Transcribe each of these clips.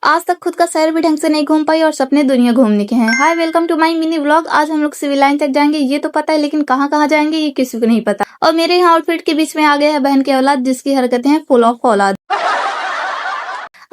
आज तक खुद का शहर भी ढंग से नहीं घूम पाई और सपने दुनिया घूमने के हैं। Hi, welcome to my mini vlog. आज हम लोग सिविल लाइन तक जाएंगे, ये तो पता है, लेकिन कहाँ कहाँ जाएंगे ये किसी को नहीं पता। और मेरे यहाँ आउटफिट के बीच में आ गया है बहन की औलाद, जिसकी हरकतें हैं फुल ऑफ औलाद।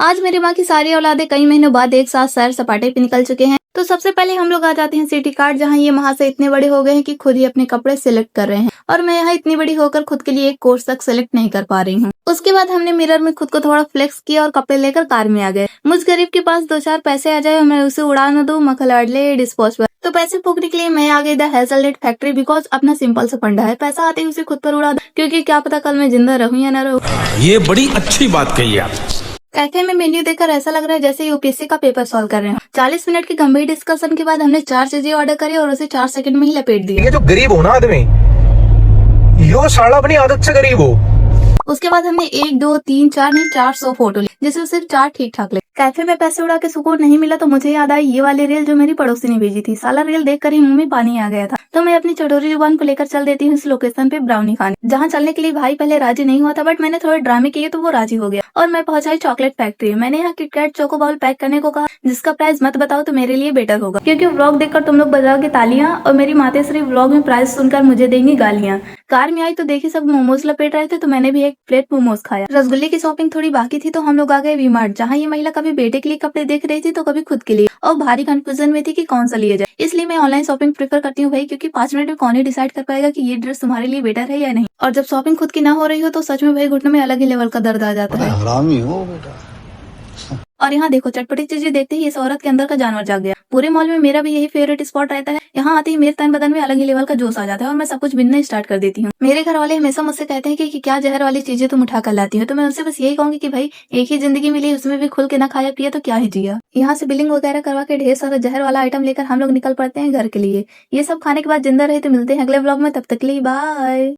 आज मेरी माँ की सारी औलादे कई महीनों बाद एक साथ सैर सपाटे पे निकल चुके हैं। तो सबसे पहले हम लोग आ जाते हैं सिटी कार्ड, जहाँ ये वहां से इतने बड़े हो गए हैं कि खुद ही अपने कपड़े सिलेक्ट कर रहे हैं, और मैं यहाँ इतनी बड़ी होकर खुद के लिए एक कोर्स तक सिलेक्ट नहीं कर पा रही हूँ। उसके बाद हमने मिरर में खुद को थोड़ा फ्लेक्स किया और कपड़े लेकर कार में आ गए। मुझ गरीब के पास 2-4 पैसे आ जाए और मैं उसे उड़ा न दूं, मखलाडले डिस्पोजेबल। तो पैसे फूकने के लिए मैं आ गई द हेजलनट फैक्ट्री, बिकॉज अपना सिंपल सा फंडा है, पैसा आते ही उसे खुद पर उड़ा दो, क्योंकि क्या पता कल मैं जिंदा रहूं या न रहूं। ये बड़ी अच्छी बात कही आप। कैफे में मेन्यू देखकर ऐसा लग रहा है जैसे यूपीएससी का पेपर सॉल्व कर रहे हो। 40 मिनट की गंभीर डिस्कशन के बाद हमने 4 चीजें ऑर्डर करी और उसे 4 सेकंड में ही लपेट दिया। ये जो गरीब हो ना आदमी, यो साला अपनी आदत से गरीब हो। उसके बाद हमने 1, 2, 3, 4 नहीं 400 फोटो ली, जिसमें सिर्फ 4 ठीक ठाक लगे। कैफे में पैसे उड़ा के सुकून नहीं मिला तो मुझे याद आई ये वाली रील जो मेरी पड़ोसी ने भेजी थी। साला रील देखकर ही मुंह में पानी आ गया था। तो मैं अपनी चटोरी जुबान को लेकर चल देती हूँ इस लोकेशन पे ब्राउनी खाने, जहाँ चलने के लिए भाई पहले राजी नहीं हुआ था, बट मैंने थोड़े ड्रामे किए तो वो राजी हो गया और मैं पहुंचाई चॉकलेट फैक्ट्री। मैंने यहाँ किटकैट चोको बाउल पैक करने को कहा, जिसका प्राइस मत बताओ तो मेरे लिए बेटर होगा, क्योंकि व्लॉग देखकर तुम लोग बजाओगे तालियां और मेरी मातेश्री व्लॉग में प्राइस सुनकर मुझे देंगी गालियां। कार में आई तो देखी सब मोमोज लपेट रहे थे, तो मैंने भी एक प्लेट मोमोज खाया। रसगुल्ले की शॉपिंग थोड़ी बाकी थी तो हम लोग आ गए वी मार्ट, जहाँ ये महिला कभी बेटे के लिए कपड़े देख रही थी तो कभी खुद के लिए, और भारी कंफ्यूजन में थी कि कौन सा लिया जाए। इसलिए मैं ऑनलाइन शॉपिंग प्रेफर करती हूँ भाई, क्योंकि 5 मिनट में कौन ही डिसाइड कर पाएगा कि ये ड्रेस तुम्हारे लिए बेटर है या नहीं। और जब शॉपिंग खुद की ना हो रही हो तो सच में भाई घुटनों में अलग ही लेवल का दर्द आ जाता है। हरामी हो बेटा। और यहाँ देखो, चटपटी चीजें देखते ही इस औरत के अंदर का जानवर जाग गया। पूरे मॉल में मेरा भी यही फेवरेट स्पॉट रहता है। यहाँ आते ही मेरे तन बदन में अलग ही लेवल का जोश आ जाता है और मैं सब कुछ बिनना स्टार्ट कर देती हूँ। मेरे घर वाले हमेशा मुझसे कहते हैं कि क्या जहर वाली चीजें तुम उठा कर लाती हो, तो मैं उनसे बस यही कहूंगी कि भाई एक ही जिंदगी मिली, उसमें भी खुल के ना खाया पिया तो क्या ही जिया। यहाँ से बिलिंग वगैरह करवा के ढेर सारा जहर वाला आइटम लेकर हम लोग निकल पड़ते हैं घर के लिए। ये सब खाने के बाद जिंदा रहे तो मिलते हैं अगले ब्लॉग में, तब तक के लिए बाय।